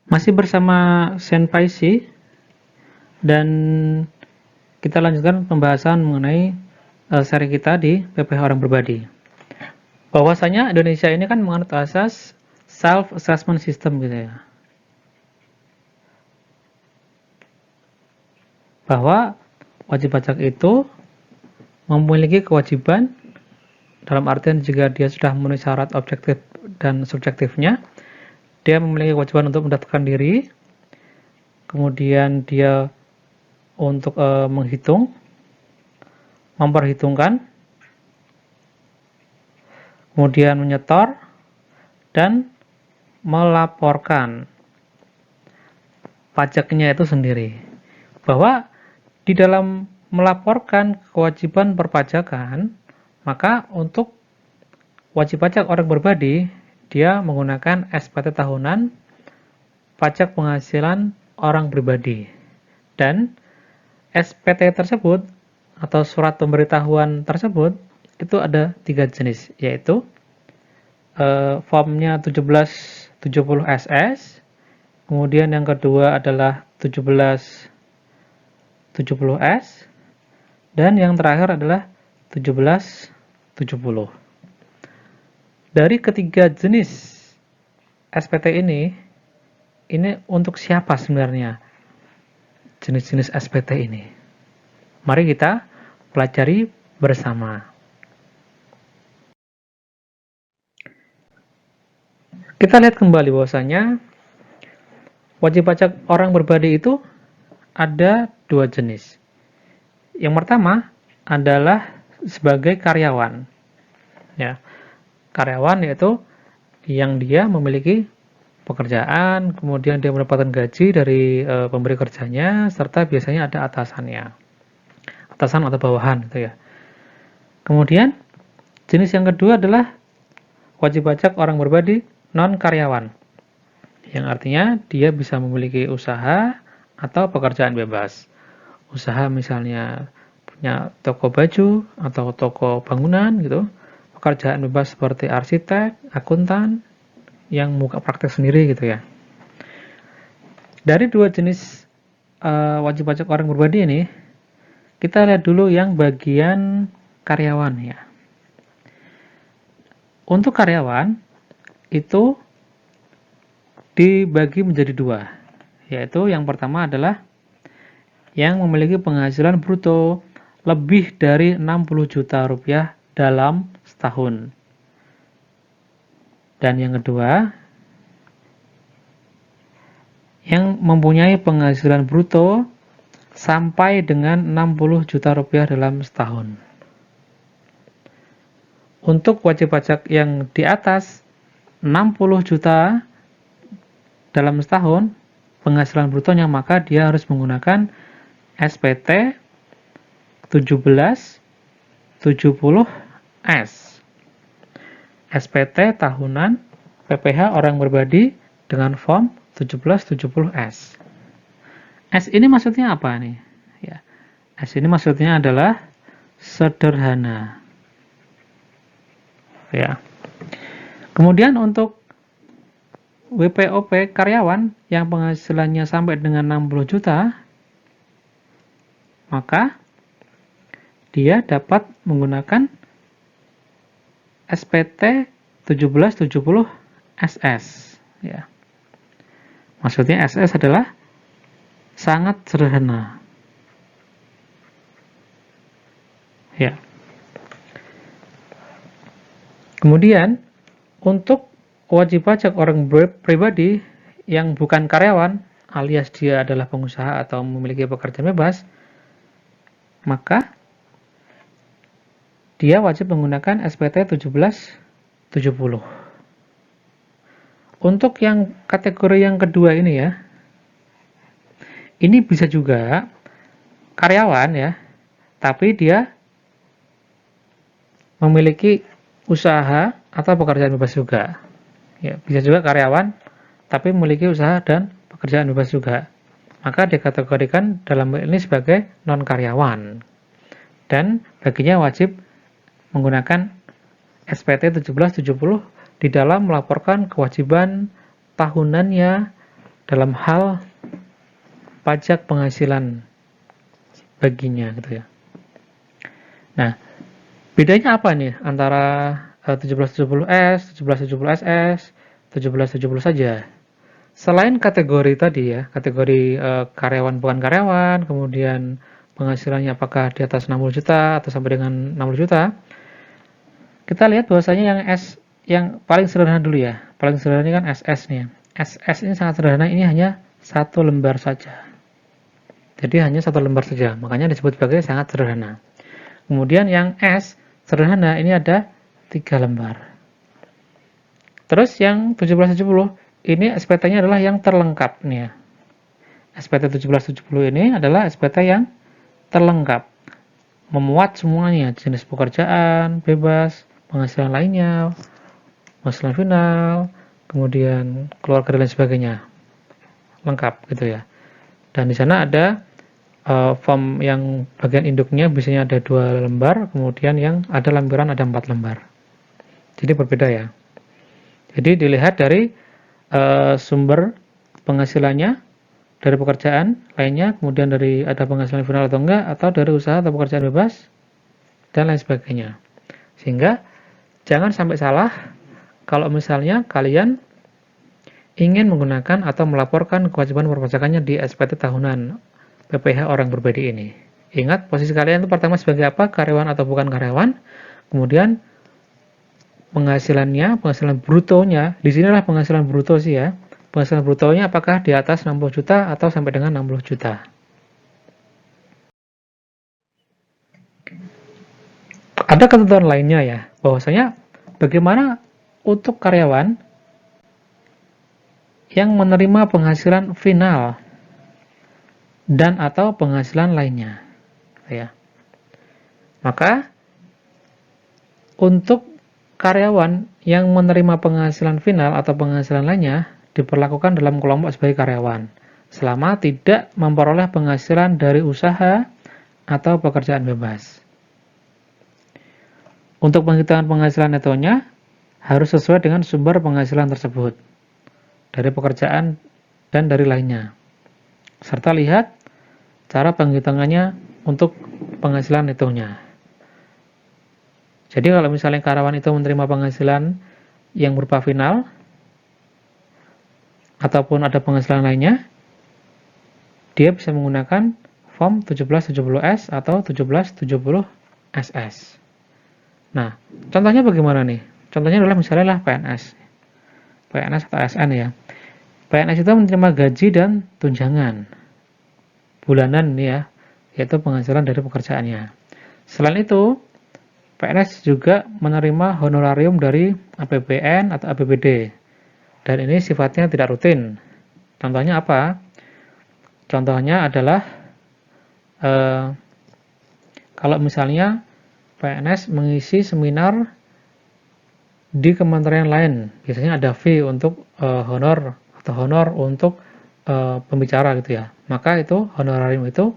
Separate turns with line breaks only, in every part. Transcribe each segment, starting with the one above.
Masih bersama Senpai C, dan kita lanjutkan pembahasan mengenai seri kita di PPH Orang Berbadi. Bahwasanya Indonesia ini kan menganut asas self-assessment system gitu ya. Bahwa wajib pajak itu memiliki kewajiban dalam artian jika dia sudah memenuhi syarat objektif dan subjektifnya, dia memiliki kewajiban untuk mendaftarkan diri, kemudian dia untuk menghitung, memperhitungkan, kemudian menyetor, dan melaporkan pajaknya itu sendiri. Bahwa di dalam melaporkan kewajiban perpajakan, maka untuk wajib pajak orang berbadi, dia menggunakan SPT tahunan pajak penghasilan orang pribadi. Dan SPT tersebut atau surat pemberitahuan tersebut itu ada 3 jenis, yaitu formnya 1770 SS, kemudian yang kedua adalah 1770 S, dan yang terakhir adalah 1770. Dari ketiga jenis SPT ini untuk siapa sebenarnya jenis-jenis SPT ini? Mari kita pelajari bersama. Kita lihat kembali bahwasanya wajib pajak orang berbadi itu ada 2 jenis. Yang pertama adalah sebagai karyawan. Ya. Karyawan yaitu yang dia memiliki pekerjaan, kemudian dia mendapatkan gaji dari pemberi kerjanya, serta biasanya ada atasannya. Atasan atau bawahan gitu ya. Kemudian jenis yang kedua adalah wajib pajak orang berbadi non karyawan, yang artinya dia bisa memiliki usaha atau pekerjaan bebas. Usaha misalnya punya toko baju atau toko bangunan gitu. Pekerjaan bebas seperti arsitek, akuntan yang buka praktek sendiri gitu ya. Dari 2 jenis wajib pajak orang berbadi ini, kita lihat dulu yang bagian karyawan ya. Untuk karyawan itu dibagi menjadi 2, yaitu yang pertama adalah yang memiliki penghasilan bruto lebih dari 60 juta rupiah dalam setahun. Dan yang kedua, yang mempunyai penghasilan bruto sampai dengan 60 juta rupiah dalam setahun. Untuk wajib pajak yang di atas 60 juta dalam setahun penghasilan brutonya, maka dia harus menggunakan SPT 1770S. SPT tahunan PPH orang berbadi dengan form 1770S. S ini maksudnya apa nih? Ya. S ini maksudnya adalah sederhana. Ya. Kemudian untuk WPOP karyawan yang penghasilannya sampai dengan 60 juta, maka dia dapat menggunakan SPT 1770 SS. Ya. Maksudnya SS adalah sangat sederhana. Ya. Kemudian untuk wajib pajak orang pribadi yang bukan karyawan, alias dia adalah pengusaha atau memiliki pekerjaan bebas, maka dia wajib menggunakan SPT 1770. Untuk yang kategori yang kedua ini ya, ini bisa juga karyawan ya, tapi dia memiliki usaha atau pekerjaan bebas juga. Ya, bisa juga karyawan tapi memiliki usaha dan pekerjaan bebas juga. Maka dikategorikan dalam hal ini sebagai non karyawan. Dan baginya wajib menggunakan SPT 1770 di dalam melaporkan kewajiban tahunannya dalam hal pajak penghasilan baginya gitu ya. Nah, bedanya apa nih antara 1770S, 1770SS, 1770 saja? Selain kategori tadi ya, kategori karyawan bukan karyawan, kemudian penghasilannya apakah di atas 60 juta atau sampai dengan 60 juta, kita lihat bahwasanya yang paling sederhana dulu ya. Paling sederhana ini kan SS nih. SS ini sangat sederhana, ini hanya satu lembar saja. Jadi hanya satu lembar saja, makanya disebut sebagai sangat sederhana. Kemudian yang S sederhana ini ada 3 lembar. Terus yang 1770 ini SPT-nya adalah yang terlengkap nih ya. SPT 1770 ini adalah SPT yang terlengkap. Memuat semuanya, jenis pekerjaan, bebas, penghasilan lainnya, penghasilan final, kemudian keluarga dan lain sebagainya. Lengkap gitu ya. Dan di sana ada form yang bagian induknya biasanya ada 2 lembar, kemudian yang ada lampiran ada 4 lembar. Jadi berbeda ya. Jadi dilihat dari sumber penghasilannya, dari pekerjaan lainnya, kemudian dari ada penghasilan final atau enggak, atau dari usaha atau pekerjaan bebas, dan lain sebagainya. Sehingga jangan sampai salah kalau misalnya kalian ingin menggunakan atau melaporkan kewajiban perpajakannya di SPT tahunan PPh orang berbeda ini. Ingat, posisi kalian itu pertama sebagai apa? Karyawan atau bukan karyawan. Kemudian penghasilan brutonya, di sinilah penghasilan bruto sih ya. Penghasilan brutonya apakah di atas 60 juta atau sampai dengan 60 juta. Ada ketentuan lainnya ya, bahwasanya bagaimana untuk karyawan yang menerima penghasilan final dan atau penghasilan lainnya. Ya. Maka untuk karyawan yang menerima penghasilan final atau penghasilan lainnya diperlakukan dalam kelompok sebagai karyawan selama tidak memperoleh penghasilan dari usaha atau pekerjaan bebas. Untuk penghitungan penghasilan netonya harus sesuai dengan sumber penghasilan tersebut dari pekerjaan dan dari lainnya. Serta lihat cara penghitungannya untuk penghasilan netonya. Jadi kalau misalnya karyawan itu menerima penghasilan yang berupa final ataupun ada penghasilan lainnya, dia bisa menggunakan form 1770S atau 1770SS. Nah, contohnya bagaimana nih? Contohnya adalah misalnya PNS atau ASN ya. PNS itu menerima gaji dan tunjangan bulanan nih ya, yaitu penghasilan dari pekerjaannya. Selain itu, PNS juga menerima honorarium dari APBN atau APBD, dan ini sifatnya tidak rutin. Contohnya apa? Contohnya adalah kalau misalnya PNS mengisi seminar di kementerian lain, biasanya ada fee untuk honor untuk pembicara gitu ya. Maka itu honorarium itu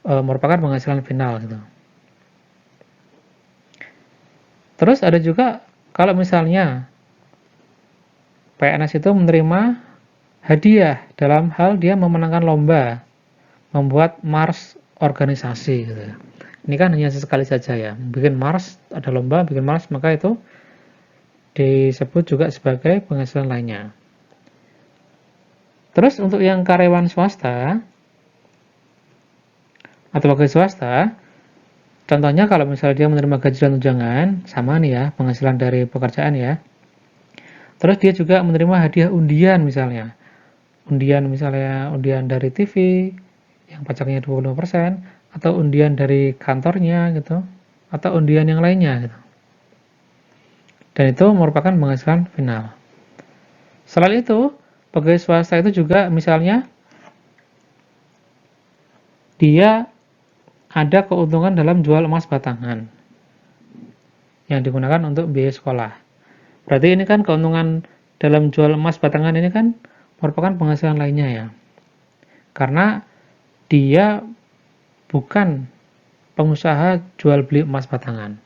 merupakan penghasilan final gitu. Terus ada juga kalau misalnya PNS itu menerima hadiah dalam hal dia memenangkan lomba membuat mars organisasi gitu. Ini kan hanya sesekali saja ya, bikin mars, ada lomba bikin mars, maka itu disebut juga sebagai penghasilan lainnya. Terus untuk yang karyawan swasta atau pegawai swasta, contohnya kalau misalnya dia menerima gaji dan tunjangan, sama nih ya, penghasilan dari pekerjaan ya. Terus dia juga menerima hadiah undian misalnya. Undian dari TV yang pajaknya 25% atau undian dari kantornya gitu, atau undian yang lainnya gitu. Dan itu merupakan penghasilan final. Selain itu, pegawai swasta itu juga misalnya dia ada keuntungan dalam jual emas batangan yang digunakan untuk biaya sekolah. Berarti ini kan keuntungan dalam jual emas batangan ini kan merupakan penghasilan lainnya ya. Karena dia bukan pengusaha jual beli emas batangan.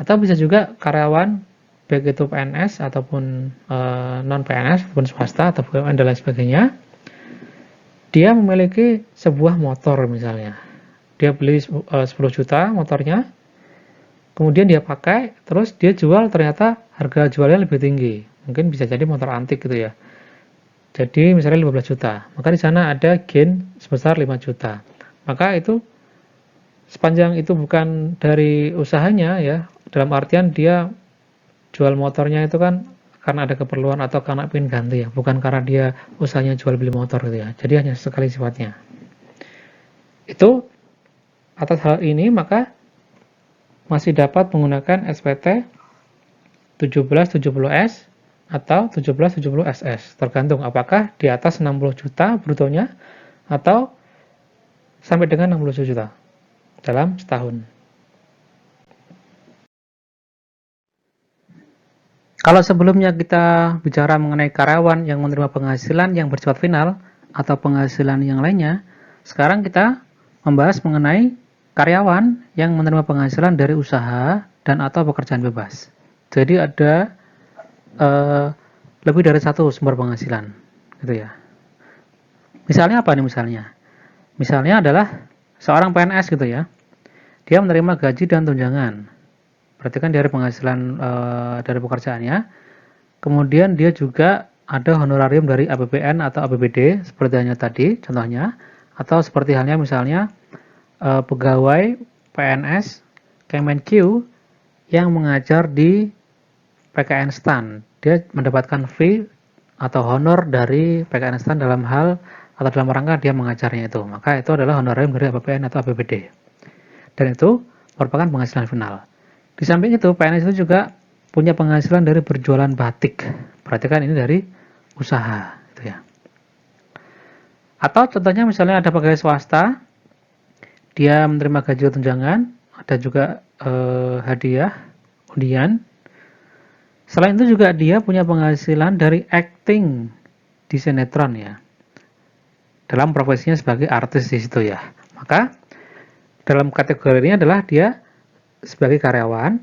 Atau bisa juga karyawan baik itu PNS ataupun non PNS ataupun swasta atau BUMN dan lain sebagainya, Dia memiliki sebuah motor misalnya. Dia beli 10 juta motornya, kemudian dia pakai, terus dia jual, ternyata harga jualnya lebih tinggi. Mungkin bisa jadi motor antik gitu ya. Jadi misalnya 15 juta, maka di sana ada gain sebesar 5 juta. Maka itu sepanjang itu bukan dari usahanya ya, dalam artian dia jual motornya itu kan karena ada keperluan atau karena ingin ganti ya, bukan karena dia usahanya jual beli motor gitu ya. Jadi hanya sekali sifatnya. Itu atas hal ini maka masih dapat menggunakan SPT 1770S atau 1770SS, tergantung apakah di atas 60 juta brutonya atau sampai dengan 60 juta dalam setahun. Kalau sebelumnya kita bicara mengenai karyawan yang menerima penghasilan yang bersifat final atau penghasilan yang lainnya, sekarang kita membahas mengenai karyawan yang menerima penghasilan dari usaha dan atau pekerjaan bebas. Jadi ada lebih dari satu sumber penghasilan, gitu ya. Misalnya apa nih misalnya? Misalnya adalah seorang PNS gitu ya. Dia menerima gaji dan tunjangan. Berarti kan dari penghasilan dari pekerjaannya. Kemudian dia juga ada honorarium dari APBN atau APBD seperti halnya tadi contohnya, atau seperti halnya misalnya pegawai PNS Kemenq yang mengajar di PKN STAN. Dia mendapatkan fee atau honor dari PKN STAN dalam hal atau dalam rangka dia mengajarnya itu. Maka itu adalah honorarium dari APBN atau APBD. Dan itu merupakan penghasilan final. Di samping itu, PNS itu juga punya penghasilan dari berjualan batik. Perhatikan ini dari usaha, gitu ya. Atau contohnya misalnya ada pegawai swasta, dia menerima gaji tunjangan, ada juga hadiah, undian. Selain itu juga dia punya penghasilan dari acting di sinetron ya. Dalam profesinya sebagai artis di situ ya. Maka dalam kategori ini adalah dia sebagai karyawan,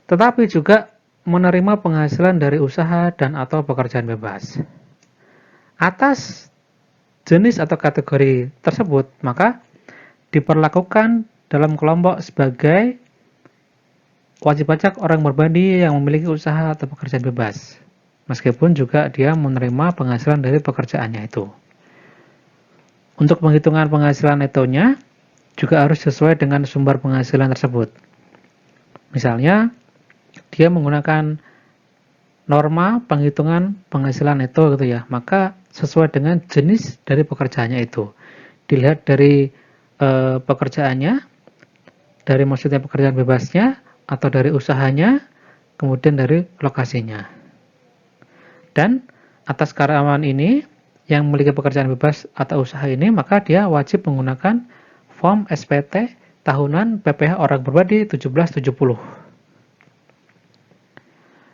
tetapi juga menerima penghasilan dari usaha dan atau pekerjaan bebas. Atas jenis atau kategori tersebut, maka diperlakukan dalam kelompok sebagai wajib pajak orang berbandi yang memiliki usaha atau pekerjaan bebas, meskipun juga dia menerima penghasilan dari pekerjaannya itu. Untuk penghitungan penghasilan netonya juga harus sesuai dengan sumber penghasilan tersebut. Misalnya, dia menggunakan norma penghitungan penghasilan neto gitu ya, maka sesuai dengan jenis dari pekerjaannya itu. Dilihat dari pekerjaannya, dari maksudnya pekerjaan bebasnya, atau dari usahanya, kemudian dari lokasinya. Dan atas karyawan ini, yang memiliki pekerjaan bebas atau usaha ini, maka dia wajib menggunakan form SPT tahunan PPh orang berbadi 1770.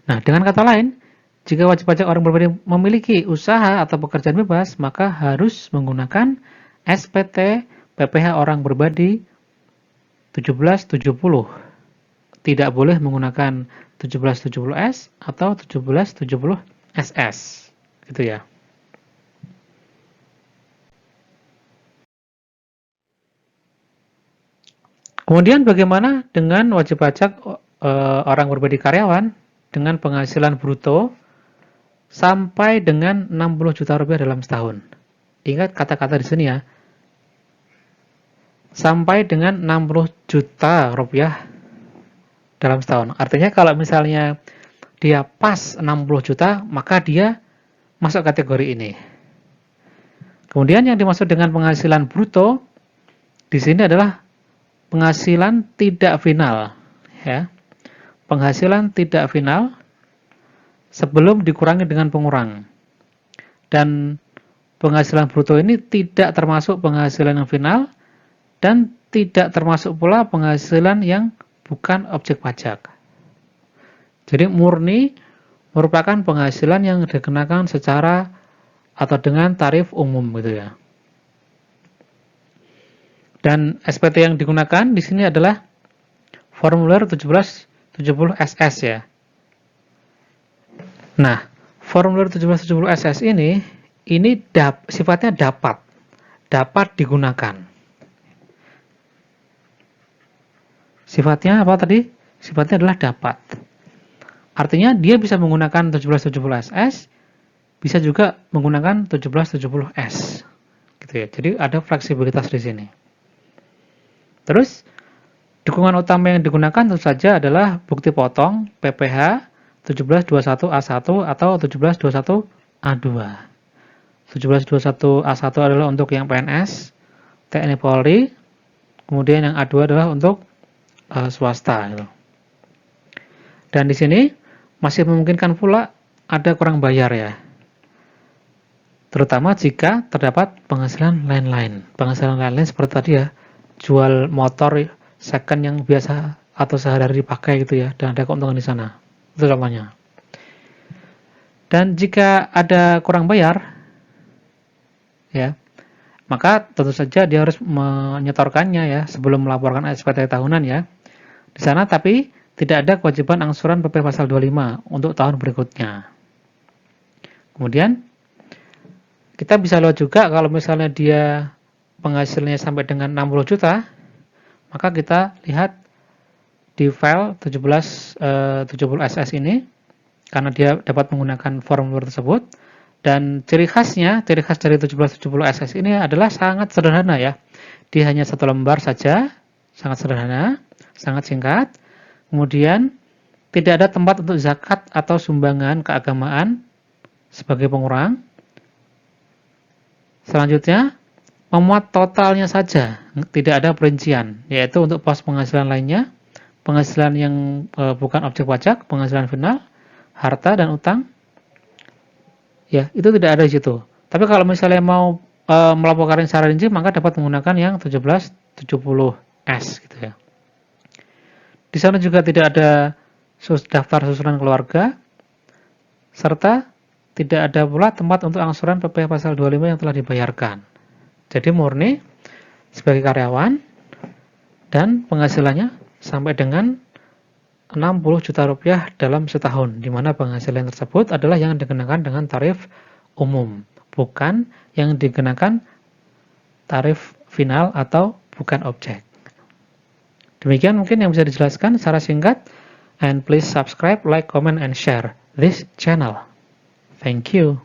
Nah, dengan kata lain, jika wajib pajak orang berbadi memiliki usaha atau pekerjaan bebas, maka harus menggunakan SPT PPh orang berbadi 1770. Tidak boleh menggunakan 1770S atau 1770SS. Gitu ya. Kemudian bagaimana dengan wajib pajak orang berbadi karyawan dengan penghasilan bruto sampai dengan 60 juta rupiah dalam setahun? Ingat kata-kata di sini ya. Sampai dengan 60 juta rupiah dalam setahun. Artinya kalau misalnya dia pas 60 juta, maka dia masuk kategori ini. Kemudian yang dimaksud dengan penghasilan bruto di sini adalah penghasilan tidak final, ya. Penghasilan tidak final sebelum dikurangi dengan pengurang. Dan penghasilan bruto ini tidak termasuk penghasilan yang final dan tidak termasuk pula penghasilan yang bukan objek pajak. Jadi murni merupakan penghasilan yang dikenakan secara atau dengan tarif umum gitu ya. Dan SPT yang digunakan di sini adalah formulir 1770 SS ya. Nah, formulir 1770 SS ini sifatnya dapat. dapat digunakan. Sifatnya apa tadi? Sifatnya adalah dapat. Artinya dia bisa menggunakan 1770SS, bisa juga menggunakan 1770S. Gitu ya. Jadi ada fleksibilitas di sini. Terus dukungan utama yang digunakan tentu saja adalah bukti potong PPH 1721A1 atau 1721A2. 1721A1 adalah untuk yang PNS, TNI Polri, kemudian yang A2 adalah untuk swasta. Gitu. Dan di sini masih memungkinkan pula ada kurang bayar ya. Terutama jika terdapat penghasilan lain-lain. Penghasilan lain-lain seperti tadi ya, jual motor second yang biasa atau sehari-hari dipakai gitu ya, dan ada keuntungan di sana. Itu contohnya. Dan jika ada kurang bayar, ya, maka tentu saja dia harus menyetorkannya ya sebelum melaporkan SPT tahunan ya. Di sana tapi tidak ada kewajiban angsuran PP pasal 25 untuk tahun berikutnya. Kemudian kita bisa lihat juga kalau misalnya dia penghasilnya sampai dengan 60 juta, maka kita lihat di file 1770SS ini, karena dia dapat menggunakan formulir tersebut, dan ciri khas dari 1770SS ini adalah sangat sederhana ya. Dia hanya satu lembar saja, sangat sederhana, sangat singkat. Kemudian tidak ada tempat untuk zakat atau sumbangan keagamaan sebagai pengurang. Selanjutnya, memuat totalnya saja, tidak ada perincian, yaitu untuk pos penghasilan lainnya, penghasilan yang bukan objek pajak, penghasilan final, harta dan utang, ya itu tidak ada di situ. Tapi kalau misalnya mau melaporkan secara rinci, maka dapat menggunakan yang 1770S gitu ya. Di sana juga tidak ada daftar susunan keluarga, serta tidak ada pula tempat untuk angsuran PP pasal 25 yang telah dibayarkan. Jadi murni sebagai karyawan dan penghasilannya sampai dengan 60 juta rupiah dalam setahun, di mana penghasilan tersebut adalah yang dikenakan dengan tarif umum, bukan yang dikenakan tarif final atau bukan objek. Demikian mungkin yang bisa dijelaskan secara singkat, and please subscribe, like, comment, and share this channel. Thank you.